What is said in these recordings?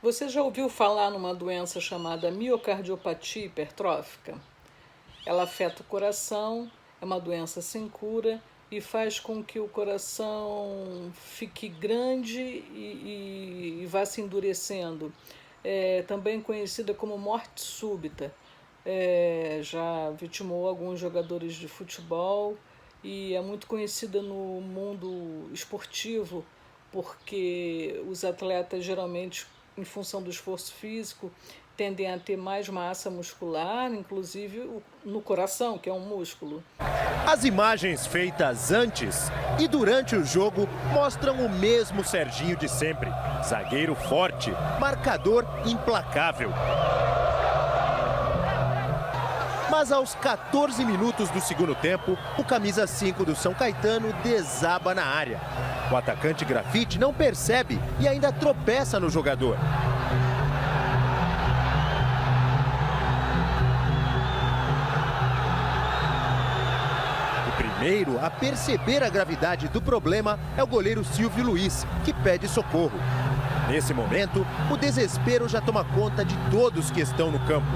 Você já ouviu falar numa doença chamada miocardiopatia hipertrófica? Ela afeta o coração, é uma doença sem cura e faz com que o coração fique grande e vá se endurecendo. É também conhecida como morte súbita. Já vitimou alguns jogadores de futebol e é muito conhecida no mundo esportivo porque os atletas geralmente, em função do esforço físico, tendem a ter mais massa muscular, inclusive no coração, que é um músculo. As imagens feitas antes e durante o jogo mostram o mesmo Serginho de sempre. Zagueiro forte, marcador implacável. Mas aos 14 minutos do segundo tempo, o camisa 5 do São Caetano desaba na área. O atacante Grafite não percebe e ainda tropeça no jogador. O primeiro a perceber a gravidade do problema é o goleiro Silvio Luiz, que pede socorro. Nesse momento, o desespero já toma conta de todos que estão no campo.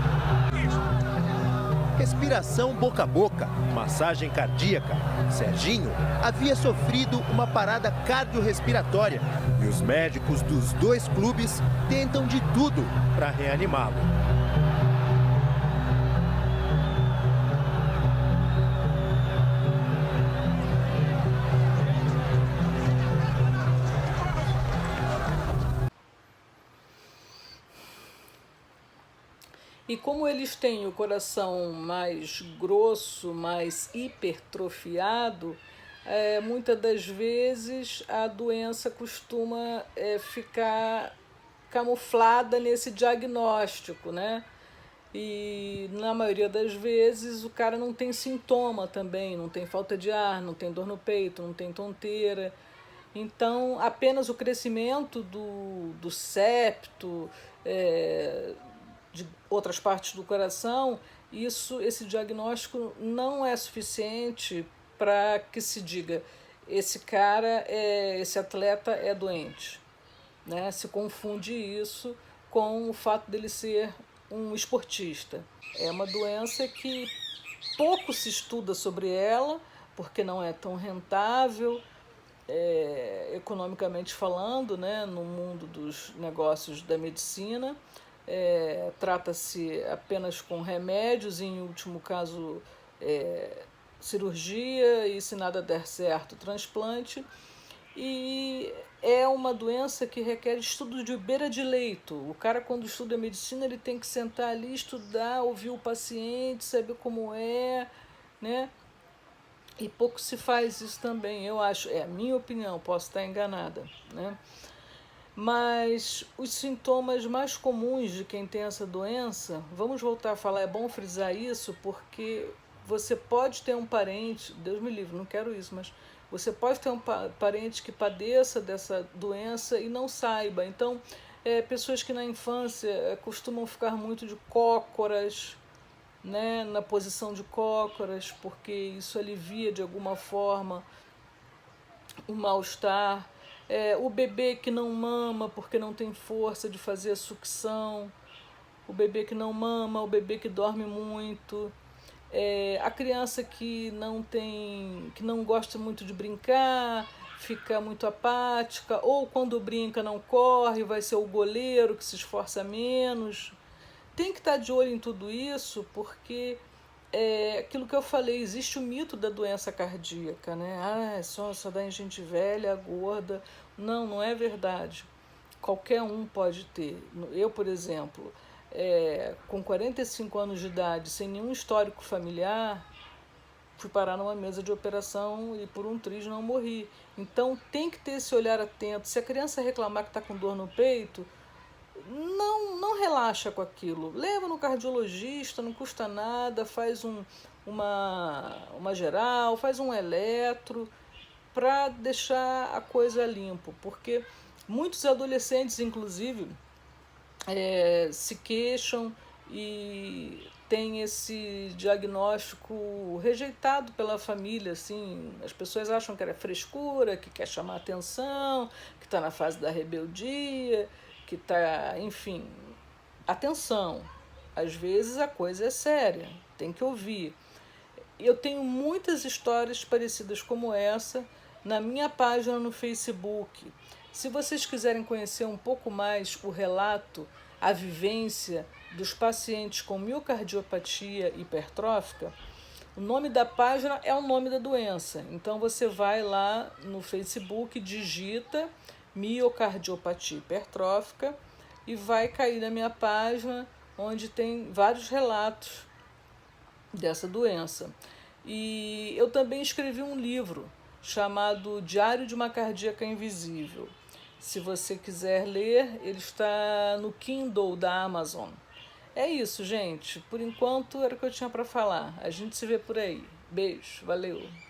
Respiração boca a boca, massagem cardíaca. Serginho havia sofrido uma parada cardiorrespiratória e os médicos dos dois clubes tentam de tudo para reanimá-lo. E como eles têm o coração mais grosso, mais hipertrofiado, muitas das vezes a doença costuma ficar camuflada nesse diagnóstico, né? E na maioria das vezes o cara não tem sintoma também, não tem falta de ar, não tem dor no peito, não tem tonteira. Então, apenas o crescimento do septo, de outras partes do coração, esse diagnóstico não é suficiente para que se diga esse atleta é doente, né? Se confunde isso com o fato dele ser um esportista. É uma doença que pouco se estuda sobre ela, porque não é tão rentável, economicamente falando, né, no mundo dos negócios da medicina. Trata-se apenas com remédios, e em último caso cirurgia, e se nada der certo, transplante. E é uma doença que requer estudo de beira de leito. O cara, quando estuda medicina, ele tem que sentar ali, estudar, ouvir o paciente, saber como é, né? E pouco se faz isso também, eu acho. É a minha opinião, posso estar enganada, né? Mas os sintomas mais comuns de quem tem essa doença, vamos voltar a falar, é bom frisar isso, porque você pode ter um parente, Deus me livre, não quero isso, mas você pode ter um parente que padeça dessa doença e não saiba. Então, pessoas que na infância costumam ficar muito de cócoras, né, na posição de cócoras, porque isso alivia de alguma forma o mal-estar. O bebê que não mama porque não tem força de fazer a sucção, o bebê que não mama, o bebê que dorme muito, a criança que não gosta muito de brincar, fica muito apática, ou quando brinca não corre, vai ser o goleiro que se esforça menos. Tem que estar de olho em tudo isso, porque aquilo que eu falei, existe o mito da doença cardíaca, né? Só dá em gente velha, gorda. Não, não é verdade. Qualquer um pode ter. Eu, por exemplo, com 45 anos de idade, sem nenhum histórico familiar, fui parar numa mesa de operação e por um triz não morri. Então tem que ter esse olhar atento. Se a criança reclamar que está com dor no peito, não relaxa com aquilo. Leva no cardiologista, não custa nada, faz uma geral, faz um eletro, para deixar a coisa limpo. Porque muitos adolescentes, inclusive, se queixam e tem esse diagnóstico rejeitado pela família, assim. As pessoas acham que é frescura, que quer chamar atenção, que está na fase da rebeldia. que está, enfim, atenção, às vezes a coisa é séria, tem que ouvir. Eu tenho muitas histórias parecidas como essa na minha página no Facebook. Se vocês quiserem conhecer um pouco mais o relato, a vivência dos pacientes com miocardiopatia hipertrófica, o nome da página é o nome da doença. Então você vai lá no Facebook, digita miocardiopatia hipertrófica e vai cair na minha página, onde tem vários relatos dessa doença. E eu também escrevi um livro chamado Diário de uma Cardíaca Invisível. Se você quiser ler, ele está no Kindle da Amazon. É isso, gente. Por enquanto era o que eu tinha para falar. A gente se vê por aí. Beijo, valeu!